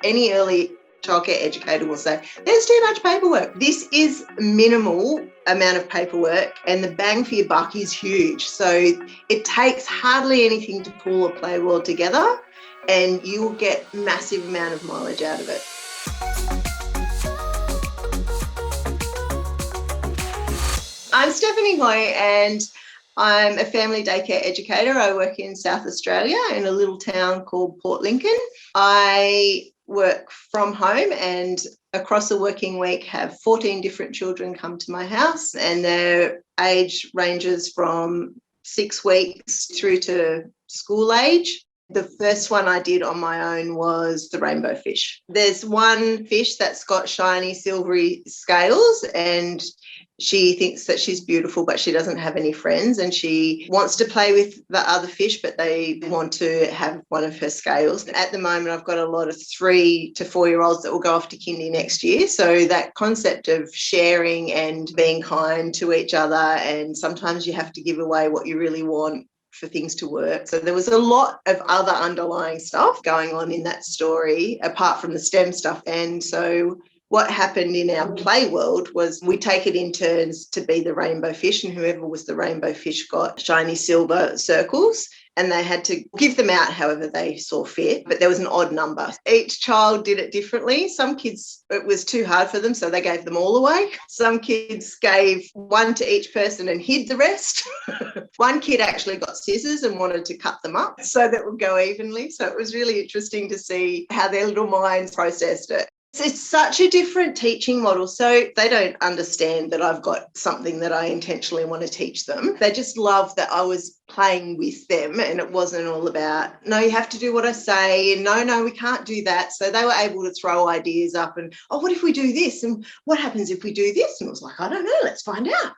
Any early childcare educator will say, there's too much paperwork. This is minimal amount of paperwork and the bang for your buck is huge. So it takes hardly anything to pull a play world together and you will get massive amount of mileage out of it. I'm Stephanie Hoy and I'm a family daycare educator. I work in South Australia in a little town called Port Lincoln. I work from home and across a working week have 14 different children come to my house, and their age ranges from 6 weeks through to school age. The first one I did on my own was the rainbow fish. There's one fish that's got shiny silvery scales and she thinks that she's beautiful, but she doesn't have any friends and she wants to play with the other fish, but they want to have one of her scales. At the moment, I've got a lot of 3 to 4-year-olds that will go off to kindy next year. So that concept of sharing and being kind to each other, and sometimes you have to give away what you really want for things to work. So there was a lot of other underlying stuff going on in that story apart from the STEM stuff. And so what happened in our play world was we take it in turns to be the rainbow fish, and whoever was the rainbow fish got shiny silver circles, and they had to give them out however they saw fit, but there was an odd number. Each child did it differently. Some kids, it was too hard for them, so they gave them all away. Some kids gave one to each person and hid the rest. One kid actually got scissors and wanted to cut them up so that it would go evenly. So it was really interesting to see how their little minds processed it. It's such a different teaching model. So they don't understand that I've got something that I intentionally want to teach them. They just love that I was playing with them and it wasn't all about, no, you have to do what I say, and no, we can't do that. So they were able to throw ideas up and, oh, what if we do this? And what happens if we do this? And I was like, I don't know, let's find out.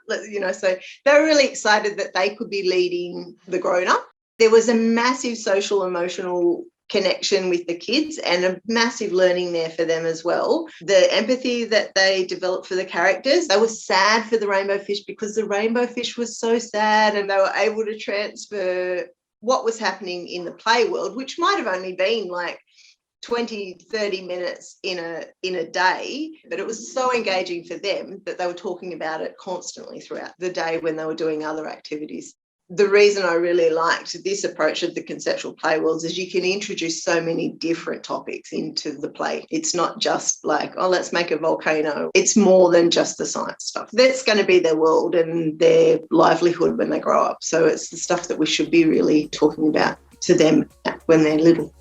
So they were really excited that they could be leading the grown-up. There was a massive social, emotional connection with the kids and a massive learning there for them as well. The empathy that they developed for the characters, they were sad for the rainbow fish because the rainbow fish was so sad, and they were able to transfer what was happening in the play world, which might have only been like 20, 30 minutes in a day, but it was so engaging for them that they were talking about it constantly throughout the day when they were doing other activities. The reason I really liked this approach of the conceptual play worlds is you can introduce so many different topics into the play. It's not just like, oh, let's make a volcano. It's more than just the science stuff. That's going to be their world and their livelihood when they grow up. So it's the stuff that we should be really talking about to them when they're little.